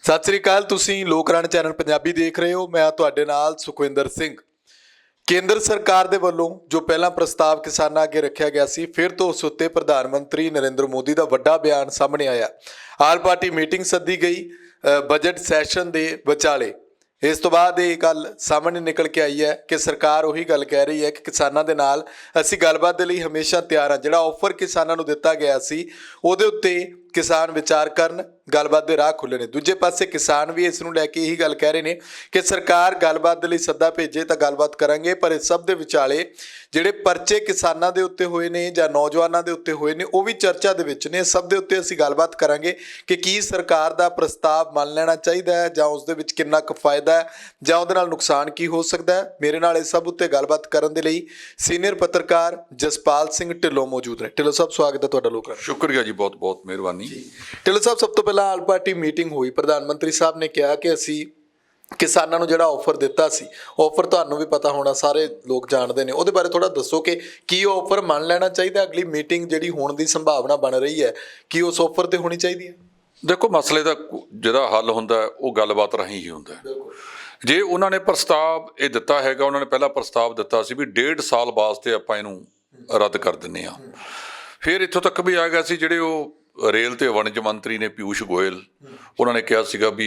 ਸਤਿ ਸ੍ਰੀ ਅਕਾਲ। ਤੁਸੀਂ ਲੋਕਰਾਣ ਚੈਨਲ ਪੰਜਾਬੀ ਦੇਖ ਰਹੇ ਹੋ। ਮੈਂ ਤੁਹਾਡੇ ਨਾਲ ਸੁਖਵਿੰਦਰ ਸਿੰਘ। ਕੇਂਦਰ ਸਰਕਾਰ ਦੇ ਵੱਲੋਂ ਜੋ ਪਹਿਲਾ ਪ੍ਰਸਤਾਵ ਕਿਸਾਨਾਂ ਅੱਗੇ ਰੱਖਿਆ ਗਿਆ ਸੀ, ਫਿਰ ਤੋਂ ਉਸ ਉੱਤੇ ਪ੍ਰਧਾਨ ਮੰਤਰੀ ਨਰਿੰਦਰ ਮੋਦੀ ਦਾ ਵੱਡਾ ਬਿਆਨ ਸਾਹਮਣੇ ਆਇਆ। ਆਲ ਪਾਰਟੀ ਮੀਟਿੰਗ ਸੱਦੀ ਗਈ ਬਜਟ ਸੈਸ਼ਨ ਦੇ ਵਿਚਾਲੇ। ਇਸ ਤੋਂ ਬਾਅਦ ਇਹ ਗੱਲ ਸਾਹਮਣੇ ਨਿਕਲ ਕੇ ਆਈ ਹੈ ਕਿ ਸਰਕਾਰ ਉਹੀ ਗੱਲ ਕਹਿ ਰਹੀ ਹੈ ਕਿ ਕਿਸਾਨਾਂ ਦੇ ਨਾਲ ਅਸੀਂ ਗੱਲਬਾਤ ਦੇ ਲਈ ਹਮੇਸ਼ਾ ਤਿਆਰ ਹਾਂ। ਜਿਹੜਾ ਆਫਰ ਕਿਸਾਨਾਂ ਨੂੰ ਦਿੱਤਾ ਗਿਆ ਸੀ ਉਹਦੇ ਉੱਤੇ ਕਿਸਾਨ ਵਿਚਾਰ ਕਰਨ, ਗੱਲਬਾਤ ਦੇ ਰਾਹ ਖੁੱਲ੍ਹੇ ਨੇ। ਦੂਜੇ ਪਾਸੇ ਕਿਸਾਨ ਵੀ ਇਸ ਨੂੰ ਲੈ ਕੇ ਇਹੀ ਗੱਲ ਕਹਿ ਰਹੇ ਨੇ ਕਿ ਸਰਕਾਰ ਗੱਲਬਾਤ ਦੇ ਲਈ ਸੱਦਾ ਭੇਜੇ ਤਾਂ ਗੱਲਬਾਤ ਕਰਾਂਗੇ, ਪਰ ਇਸ ਸਭ ਦੇ ਵਿਚਾਲੇ ਜਿਹੜੇ ਪਰਚੇ ਕਿਸਾਨਾਂ ਦੇ ਉੱਤੇ ਹੋਏ ਨੇ ਜਾਂ ਨੌਜਵਾਨਾਂ ਦੇ ਉੱਤੇ ਹੋਏ ਨੇ ਉਹ ਵੀ ਚਰਚਾ ਦੇ ਵਿੱਚ ਨੇ। ਸਭ ਦੇ ਉੱਤੇ ਅਸੀਂ ਗੱਲਬਾਤ ਕਰਾਂਗੇ ਕਿ ਕੀ ਸਰਕਾਰ ਦਾ ਪ੍ਰਸਤਾਵ ਮੰਨ ਲੈਣਾ ਚਾਹੀਦਾ ਹੈ ਜਾਂ ਉਸ ਦੇ ਵਿੱਚ ਕਿੰਨਾ ਕੁ ਫਾਇਦਾ ਹੈ ਜਾਂ ਉਹਦੇ ਨਾਲ ਨੁਕਸਾਨ ਕੀ ਹੋ ਸਕਦਾ ਹੈ। ਮੇਰੇ ਨਾਲ ਇਸ ਸਭ ਉੱਤੇ ਗੱਲਬਾਤ ਕਰਨ ਦੇ ਲਈ ਸੀਨੀਅਰ ਪੱਤਰਕਾਰ ਜਸਪਾਲ ਸਿੰਘ ਢਿੱਲੋਂ ਮੌਜੂਦ ਨੇ। ਢਿੱਲੋਂ ਸਾਹਿਬ, ਸਵਾਗਤ ਹੈ ਤੁਹਾਡਾ ਲੋਕਾਂ ਦਾ। ਸ਼ੁਕਰੀਆ ਜੀ, ਬਹੁਤ ਬਹੁਤ ਮਿਹਰਬਾਨੀ। ਢਿੱਲੋਂ ਸਾਹਿਬ, ਸਭ ਤੋਂ ਪਹਿਲਾਂ ਆਲ ਪਾਰਟੀ ਮੀਟਿੰਗ ਹੋਈ, ਪ੍ਰਧਾਨ ਮੰਤਰੀ ਸਾਹਿਬ ਨੇ ਕਿਹਾ ਕਿ ਅਸੀਂ ਕਿਸਾਨਾਂ ਨੂੰ ਜਿਹੜਾ ਆਫਰ ਦਿੱਤਾ ਸੀ, ਆਫਰ ਤੁਹਾਨੂੰ ਵੀ ਪਤਾ ਹੋਣਾ, ਸਾਰੇ ਲੋਕ ਜਾਣਦੇ ਨੇ, ਉਹਦੇ ਬਾਰੇ ਥੋੜਾ ਦੱਸੋ ਕਿ ਕੀ ਉਹ ਆਫਰ ਮੰਨ ਲੈਣਾ ਚਾਹੀਦਾ? ਅਗਲੀ ਮੀਟਿੰਗ ਜਿਹੜੀ ਹੋਣ ਦੀ ਸੰਭਾਵਨਾ ਬਣ ਰਹੀ ਹੈ, ਕੀ ਉਸ ਆਫਰ ਤੇ ਹੋਣੀ ਚਾਹੀਦੀ ਹੈ? ਦੇਖੋ, ਮਸਲੇ ਦਾ ਜਿਹੜਾ ਹੱਲ ਹੁੰਦਾ ਉਹ ਗੱਲਬਾਤ ਰਾਹੀਂ ਹੀ ਹੁੰਦਾ। ਜੇ ਉਹਨਾਂ ਨੇ ਪ੍ਰਸਤਾਵ ਇਹ ਦਿੱਤਾ ਹੈਗਾ, ਉਹਨਾਂ ਨੇ ਪਹਿਲਾ ਪ੍ਰਸਤਾਵ ਦਿੱਤਾ ਸੀ ਵੀ 1.5 ਸਾਲ ਵਾਸਤੇ ਆਪਾਂ ਇਹਨੂੰ ਰੱਦ ਕਰ ਦਿੰਦੇ ਹਾਂ। ਫਿਰ ਇੱਥੋਂ ਤੱਕ ਵੀ ਆ ਗਿਆ ਸੀ, ਜਿਹੜੇ ਉਹ ਰੇਲ ਤੇ ਵਣਜ ਮੰਤਰੀ ਨੇ ਪਿਊਸ਼ ਗੋਇਲ, ਉਹਨਾਂ ਨੇ ਕਿਹਾ ਸੀਗਾ ਵੀ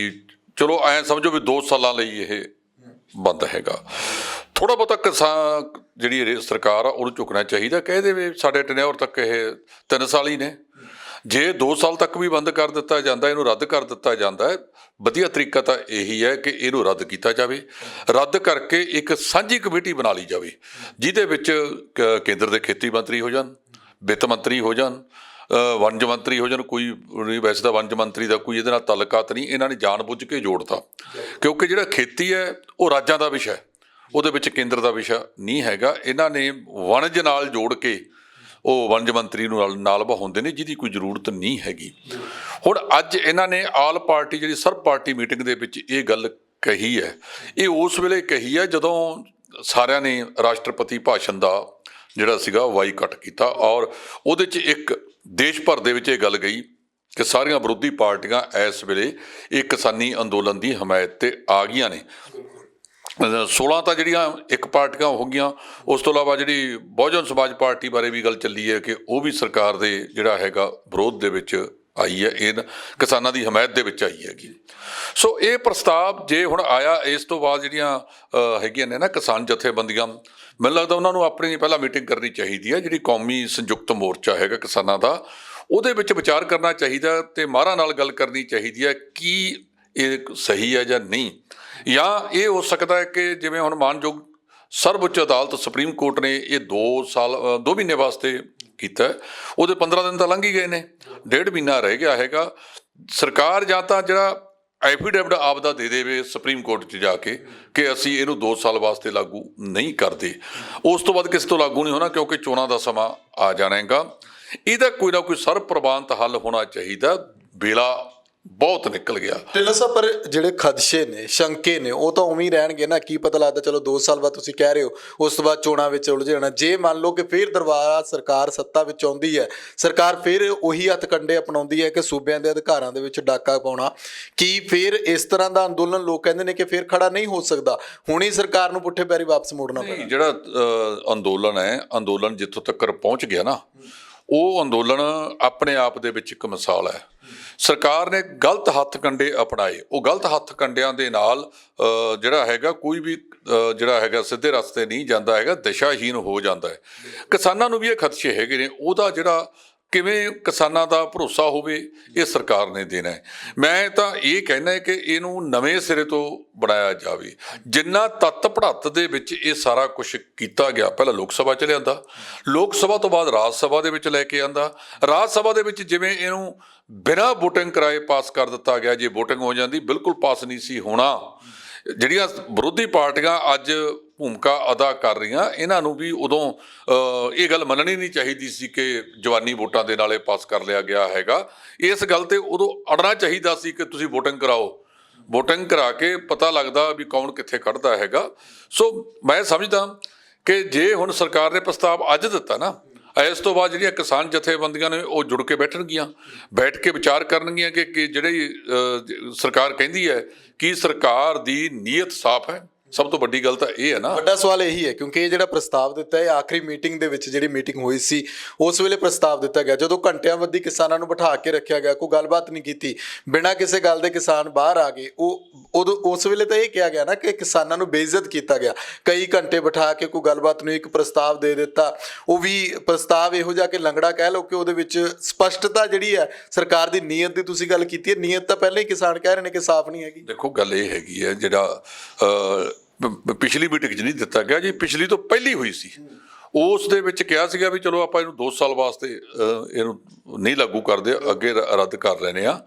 ਚਲੋ ਐਂ ਸਮਝੋ ਵੀ 2 ਸਾਲਾਂ ਲਈ ਇਹ ਬੰਦ ਹੈਗਾ। ਥੋੜ੍ਹਾ ਬਹੁਤਾ ਕਿਸਾਨ ਜਿਹੜੀ ਸਰਕਾਰ ਆ ਉਹਨੂੰ ਝੁਕਣਾ ਚਾਹੀਦਾ, ਕਹਿ ਦੇਵੇ ਸਾਡੇ ਟਨਿਓਰ ਤੱਕ ਇਹ 3 ਸਾਲ ਹੀ ਨੇ। ਜੇ 2 ਸਾਲ ਤੱਕ ਵੀ ਬੰਦ ਕਰ ਦਿੱਤਾ ਜਾਂਦਾ, ਇਹਨੂੰ ਰੱਦ ਕਰ ਦਿੱਤਾ ਜਾਂਦਾ ਹੈ, ਵਧੀਆ ਤਰੀਕਾ ਤਾਂ ਇਹੀ ਹੈ ਕਿ ਇਹਨੂੰ ਰੱਦ ਕੀਤਾ ਜਾਵੇ। ਰੱਦ ਕਰਕੇ ਇੱਕ ਸਾਂਝੀ ਕਮੇਟੀ ਬਣਾ ਲਈ ਜਾਵੇ, ਜਿਹਦੇ ਵਿੱਚ ਕੇਂਦਰ ਦੇ ਖੇਤੀ ਮੰਤਰੀ ਹੋ ਜਾਣ, ਵਿੱਤ ਮੰਤਰੀ ਹੋ ਜਾਣ, ਵਣਜ ਮੰਤਰੀ ਹੋ ਜਾਣ। ਕੋਈ ਵੈਸੇ ਤਾਂ ਵਣਜ ਮੰਤਰੀ ਦਾ ਕੋਈ ਇਹਦੇ ਨਾਲ ਤਾਲੁਕਾਤ ਨਹੀਂ, ਇਹਨਾਂ ਨੇ ਜਾਣ ਬੁੱਝ ਕੇ ਜੋੜਤਾ, ਕਿਉਂਕਿ ਜਿਹੜਾ ਖੇਤੀ ਹੈ ਉਹ ਰਾਜਾਂ ਦਾ ਵਿਸ਼ਾ, ਉਹਦੇ ਵਿੱਚ ਕੇਂਦਰ ਦਾ ਵਿਸ਼ਾ ਨਹੀਂ ਹੈਗਾ। ਇਹਨਾਂ ਨੇ ਵਣਜ ਨਾਲ ਜੋੜ ਕੇ ਉਹ ਵਣਜ ਮੰਤਰੀ ਨੂੰ ਨਾਲ ਵਹਾਉਂਦੇ ਨੇ, ਜਿਹਦੀ ਕੋਈ ਜ਼ਰੂਰਤ ਨਹੀਂ ਹੈਗੀ। ਹੁਣ ਅੱਜ ਇਹਨਾਂ ਨੇ ਆਲ ਪਾਰਟੀ ਜਿਹੜੀ ਸਰਬ ਪਾਰਟੀ ਮੀਟਿੰਗ ਦੇ ਵਿੱਚ ਇਹ ਗੱਲ ਕਹੀ ਹੈ, ਇਹ ਉਸ ਵੇਲੇ ਕਹੀ ਹੈ ਜਦੋਂ ਸਾਰਿਆਂ ਨੇ ਰਾਸ਼ਟਰਪਤੀ ਭਾਸ਼ਣ ਦਾ ਜਿਹੜਾ ਸੀਗਾ ਬਾਈਕਾਟ ਕੀਤਾ, ਔਰ ਉਹਦੇ 'ਚ ਇੱਕ ਦੇਸ਼ ਭਰ ਦੇ ਵਿੱਚ ਇਹ ਗੱਲ ਗਈ ਕਿ ਸਾਰੀਆਂ ਵਿਰੋਧੀ ਪਾਰਟੀਆਂ ਇਸ ਵੇਲੇ ਇਹ ਕਿਸਾਨੀ ਅੰਦੋਲਨ ਦੀ ਹਮਾਇਤ 'ਤੇ ਆ ਗਈਆਂ ਨੇ। 16 ਤਾਂ ਜਿਹੜੀਆਂ ਇੱਕ ਪਾਰਟੀਆਂ ਹੋ ਗਈਆਂ, ਉਸ ਤੋਂ ਇਲਾਵਾ ਜਿਹੜੀ ਬਹੁਜਨ ਸਮਾਜ ਪਾਰਟੀ ਬਾਰੇ ਵੀ ਗੱਲ ਚੱਲੀ ਹੈ ਕਿ ਉਹ ਵੀ ਸਰਕਾਰ ਦੇ ਜਿਹੜਾ ਹੈਗਾ ਵਿਰੋਧ ਦੇ ਵਿੱਚ ਆਈ ਹੈ, ਇਹ ਕਿਸਾਨਾਂ ਦੀ ਹਮਾਇਤ ਦੇ ਵਿੱਚ ਆਈ ਹੈਗੀ। ਸੋ ਇਹ ਪ੍ਰਸਤਾਵ ਜੇ ਹੁਣ ਆਇਆ, ਇਸ ਤੋਂ ਬਾਅਦ ਜਿਹੜੀਆਂ ਹੈਗੀਆਂ ਨੇ ਨਾ ਕਿਸਾਨ ਜਥੇਬੰਦੀਆਂ, ਮੈਨੂੰ ਲੱਗਦਾ ਉਹਨਾਂ ਨੂੰ ਆਪਣੀ ਪਹਿਲਾਂ ਮੀਟਿੰਗ ਕਰਨੀ ਚਾਹੀਦੀ ਹੈ। ਜਿਹੜੀ ਕੌਮੀ ਸੰਯੁਕਤ ਮੋਰਚਾ ਹੈਗਾ ਕਿਸਾਨਾਂ ਦਾ, ਉਹਦੇ ਵਿੱਚ ਵਿਚਾਰ ਕਰਨਾ ਚਾਹੀਦਾ ਅਤੇ ਮਾਹਰਾਂ ਨਾਲ ਗੱਲ ਕਰਨੀ ਚਾਹੀਦੀ ਹੈ ਕੀ ਇਹ ਸਹੀ ਹੈ ਜਾਂ ਨਹੀਂ। ਜਾਂ ਇਹ ਹੋ ਸਕਦਾ ਹੈ ਕਿ ਜਿਵੇਂ ਹੁਣ ਮਾਨਯੋਗ ਸਰਵਉੱਚ ਅਦਾਲਤ ਸੁਪਰੀਮ ਕੋਰਟ ਨੇ ਇਹ 2 ਮਹੀਨੇ ਵਾਸਤੇ ਕੀਤਾ, ਉਹਦੇ 15 ਦਿਨ ਤਾਂ ਲੰਘ ਹੀ ਗਏ ਨੇ, 1.5 ਮਹੀਨਾ ਰਹਿ ਗਿਆ ਹੈਗਾ। ਸਰਕਾਰ ਜਾਂ ਤਾਂ ਜਿਹੜਾ ਐਫੀਡੇਵਿਟ ਆਪਦਾ ਦੇ ਦੇਵੇ ਸੁਪਰੀਮ ਕੋਰਟ 'ਚ ਜਾ ਕੇ ਕਿ ਅਸੀਂ ਇਹਨੂੰ 2 ਸਾਲ ਵਾਸਤੇ ਲਾਗੂ ਨਹੀਂ ਕਰਦੇ, ਉਸ ਤੋਂ ਬਾਅਦ ਕਿਸੇ ਤੋਂ ਲਾਗੂ ਨਹੀਂ ਹੋਣਾ ਕਿਉਂਕਿ ਚੋਣਾਂ ਦਾ ਸਮਾਂ ਆ ਜਾਣਾ ਹੈਗਾ। ਇਹਦਾ ਕੋਈ ਨਾ ਕੋਈ ਸਰਬ ਪ੍ਰਵਾਨਿਤ ਹੱਲ ਹੋਣਾ ਚਾਹੀਦਾ। ਵੇਲਾ ਬਹੁਤ ਨਿਕਲ ਗਿਆ। ਢਿੱਲੋਂ ਸਾਹਿਬ, ਪਰ ਜਿਹੜੇ ਖਦਸ਼ੇ ਨੇ, ਸ਼ੰਕੇ ਨੇ, ਉਹ ਤਾਂ ਉਵੇਂ ਹੀ ਰਹਿਣਗੇ ਨਾ। ਕੀ ਪਤਾ ਲੱਗਦਾ, ਚਲੋ 2 ਸਾਲ ਬਾਅਦ ਤੁਸੀਂ ਕਹਿ ਰਹੇ ਹੋ ਉਸ ਤੋਂ ਬਾਅਦ ਚੋਣਾਂ ਵਿੱਚ ਉਲਝ ਜਾਣਾ। ਜੇ ਮੰਨ ਲਓ ਕਿ ਫਿਰ ਦੁਬਾਰਾ ਸਰਕਾਰ ਸੱਤਾ ਵਿੱਚ ਆਉਂਦੀ ਹੈ, ਸਰਕਾਰ ਫਿਰ ਉਹੀ ਹੱਥਕੰਡੇ ਅਪਣਾਉਂਦੀ ਹੈ ਕਿ ਸੂਬਿਆਂ ਦੇ ਅਧਿਕਾਰਾਂ ਦੇ ਵਿੱਚ ਡਾਕਾ ਪਾਉਣਾ, ਕੀ ਫਿਰ ਇਸ ਤਰ੍ਹਾਂ ਦਾ ਅੰਦੋਲਨ ਲੋਕ ਕਹਿੰਦੇ ਨੇ ਕਿ ਫਿਰ ਖੜਾ ਨਹੀਂ ਹੋ ਸਕਦਾ? ਹੁਣ ਹੀ ਸਰਕਾਰ ਨੂੰ ਪੁੱਠੇ ਪੈਰੀ ਵਾਪਸ ਮੋੜਨਾ ਪੈਣਾ। ਜਿਹੜਾ ਅੰਦੋਲਨ ਹੈ, ਅੰਦੋਲਨ ਜਿੱਥੋਂ ਤੱਕ ਪਹੁੰਚ ਗਿਆ ਨਾ, ਉਹ ਅੰਦੋਲਨ ਆਪਣੇ ਆਪ ਦੇ ਵਿੱਚ ਇੱਕ ਮਿਸਾਲ ਹੈ। ਸਰਕਾਰ ਨੇ ਗਲਤ ਹੱਥ ਕੰਡੇ ਅਪਣਾਏ, ਉਹ ਗਲਤ ਹੱਥ ਕੰਡਿਆਂ ਦੇ ਨਾਲ ਜਿਹੜਾ ਹੈਗਾ ਕੋਈ ਵੀ ਜਿਹੜਾ ਹੈਗਾ ਸਿੱਧੇ ਰਸਤੇ ਨਹੀਂ ਜਾਂਦਾ ਹੈਗਾ, ਦਿਸ਼ਾਹੀਨ ਹੋ ਜਾਂਦਾ ਹੈ। ਕਿਸਾਨਾਂ ਨੂੰ ਵੀ ਇਹ ਖਦਸ਼ੇ ਹੈਗੇ ਨੇ, ਉਹਦਾ ਜਿਹੜਾ ਕਿਵੇਂ ਕਿਸਾਨਾਂ ਦਾ ਭਰੋਸਾ ਹੋਵੇ, ਇਹ ਸਰਕਾਰ ਨੇ ਦੇਣਾ ਹੈ। ਮੈਂ ਤਾਂ ਇਹ ਕਹਿਣਾ ਕਿ ਇਹਨੂੰ ਨਵੇਂ ਸਿਰੇ ਤੋਂ ਬਣਾਇਆ ਜਾਵੇ। ਜਿੰਨਾ ਤੱਤ ਪੜ੍ਹੱਤ ਦੇ ਵਿੱਚ ਇਹ ਸਾਰਾ ਕੁਛ ਕੀਤਾ ਗਿਆ, ਪਹਿਲਾਂ ਲੋਕ ਸਭਾ 'ਚ ਲਿਆਂਦਾ, ਲੋਕ ਸਭਾ ਤੋਂ ਬਾਅਦ ਰਾਜ ਸਭਾ ਦੇ ਵਿੱਚ ਲੈ ਕੇ ਆਂਦਾ, ਰਾਜ ਸਭਾ ਦੇ ਵਿੱਚ ਜਿਵੇਂ ਇਹਨੂੰ ਬਿਨਾਂ ਵੋਟਿੰਗ ਕਰਾਏ ਪਾਸ ਕਰ ਦਿੱਤਾ ਗਿਆ। ਜੇ ਵੋਟਿੰਗ ਹੋ ਜਾਂਦੀ ਬਿਲਕੁਲ ਪਾਸ ਨਹੀਂ ਸੀ ਹੋਣਾ। ਜਿਹੜੀਆਂ ਵਿਰੋਧੀ ਪਾਰਟੀਆਂ ਅੱਜ ਭੂਮਿਕਾ ਅਦਾ ਕਰ ਰਹੀਆਂ, ਇਹਨਾਂ ਨੂੰ ਵੀ ਉਦੋਂ ਇਹ ਗੱਲ ਮੰਨਣੀ ਨਹੀਂ ਚਾਹੀਦੀ ਸੀ ਕਿ ਜਵਾਨੀ ਵੋਟਾਂ ਦੇ ਨਾਲੇ ਪਾਸ ਕਰ ਲਿਆ ਗਿਆ ਹੈਗਾ। ਇਸ ਗੱਲ 'ਤੇ ਉਦੋਂ ਅੜਨਾ ਚਾਹੀਦਾ ਸੀ ਕਿ ਤੁਸੀਂ ਵੋਟਿੰਗ ਕਰਾਓ, ਵੋਟਿੰਗ ਕਰਾ ਕੇ ਪਤਾ ਲੱਗਦਾ ਵੀ ਕੌਣ ਕਿੱਥੇ ਖੜਦਾ ਹੈਗਾ। ਸੋ ਮੈਂ ਸਮਝਦਾ ਕਿ ਜੇ ਹੁਣ ਸਰਕਾਰ ਨੇ ਪ੍ਰਸਤਾਵ ਅੱਜ ਦਿੱਤਾ ਨਾ, ਇਸ ਤੋਂ ਬਾਅਦ ਜਿਹੜੀਆਂ ਕਿਸਾਨ ਜਥੇਬੰਦੀਆਂ ਨੇ ਉਹ ਜੁੜ ਕੇ ਬੈਠਣਗੀਆਂ, ਬੈਠ ਕੇ ਵਿਚਾਰ ਕਰਨਗੀਆਂ ਕਿ ਜਿਹੜੀ ਸਰਕਾਰ ਕਹਿੰਦੀ ਹੈ ਕਿ ਸਰਕਾਰ ਦੀ ਨੀਅਤ ਸਾਫ਼ ਹੈ। ਸਭ ਤੋਂ ਵੱਡੀ ਗੱਲ ਤਾਂ ਇਹ ਹੈ ਨਾ, ਵੱਡਾ ਸਵਾਲ ਇਹੀ ਹੈ ਕਿਉਂਕਿ ਇਹ ਜਿਹੜਾ ਪ੍ਰਸਤਾਵ ਦਿੱਤਾ ਹੈ ਆਖਰੀ ਮੀਟਿੰਗ ਦੇ ਵਿੱਚ ਜਿਹੜੀ ਮੀਟਿੰਗ ਹੋਈ ਸੀ ਉਸ ਵੇਲੇ ਪ੍ਰਸਤਾਵ ਦਿੱਤਾ ਗਿਆ, ਜਦੋਂ ਘੰਟਿਆਂ ਬੱਧੀ ਕਿਸਾਨਾਂ ਨੂੰ ਬਿਠਾ ਕੇ ਰੱਖਿਆ ਗਿਆ, ਕੋਈ ਗੱਲਬਾਤ ਨਹੀਂ ਕੀਤੀ, ਬਿਨਾਂ ਕਿਸੇ ਗੱਲ ਦੇ ਕਿਸਾਨ ਬਾਹਰ ਆ ਗਏ। ਉਦੋਂ ਉਸ ਵੇਲੇ ਤਾਂ ਇਹ ਕਿਹਾ ਗਿਆ ਨਾ ਕਿ ਕਿਸਾਨਾਂ ਨੂੰ ਬੇਇੱਜ਼ਤ ਕੀਤਾ ਗਿਆ, ਕਈ ਘੰਟੇ ਬਿਠਾ ਕੇ ਕੋਈ ਗੱਲਬਾਤ ਨੂੰ ਇੱਕ ਪ੍ਰਸਤਾਵ ਦੇ ਦਿੱਤਾ, ਉਹ ਵੀ ਪ੍ਰਸਤਾਵ ਇਹੋ ਜਿਹਾ ਕਿ ਲੰਗੜਾ ਕਹਿ ਲਓ ਕਿ ਉਹਦੇ ਵਿੱਚ ਸਪਸ਼ਟਤਾ ਜਿਹੜੀ ਹੈ ਸਰਕਾਰ ਦੀ ਨੀਅਤ ਦੀ ਤੁਸੀਂ ਗੱਲ ਕੀਤੀ ਹੈ, ਨੀਅਤ ਤਾਂ ਪਹਿਲਾਂ ਹੀ ਕਿਸਾਨ ਕਹਿ ਰਹੇ ਨੇ ਕਿ ਸਾਫ਼ ਨਹੀਂ ਹੈਗੀ। ਦੇਖੋ ਗੱਲ ਇਹ ਹੈਗੀ ਹੈ, ਜਿਹੜਾ ਪਿਛਲੀ ਮੀਟਿੰਗ 'ਚ ਨਹੀਂ ਦਿੱਤਾ ਗਿਆ ਜੀ, ਪਿਛਲੀ ਤੋਂ ਪਹਿਲੀ ਹੋਈ ਸੀ, ਉਸ ਦੇ ਵਿੱਚ ਕਿਹਾ ਸੀਗਾ ਵੀ ਚਲੋ ਆਪਾਂ ਇਹਨੂੰ 2 ਸਾਲ ਵਾਸਤੇ ਇਹਨੂੰ ਨਹੀਂ ਲਾਗੂ ਕਰਦੇ, ਅੱਗੇ ਰੱਦ ਕਰ ਲੈਣੇ ਆ।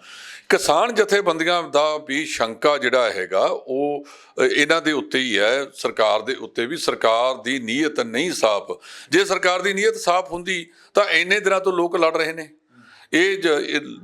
ਕਿਸਾਨ ਜਥੇਬੰਦੀਆਂ ਦਾ ਵੀ ਸ਼ੰਕਾ ਜਿਹੜਾ ਹੈਗਾ ਉਹ ਇਹਨਾਂ ਦੇ ਉੱਤੇ ਹੀ ਹੈ, ਸਰਕਾਰ ਦੇ ਉੱਤੇ ਵੀ। ਸਰਕਾਰ ਦੀ ਨੀਅਤ ਨਹੀਂ ਸਾਫ਼। ਜੇ ਸਰਕਾਰ ਦੀ ਨੀਅਤ ਸਾਫ਼ ਹੁੰਦੀ ਤਾਂ ਇੰਨੇ ਦਿਨਾਂ ਤੋਂ ਲੋਕ ਲੜ ਰਹੇ ਨੇ।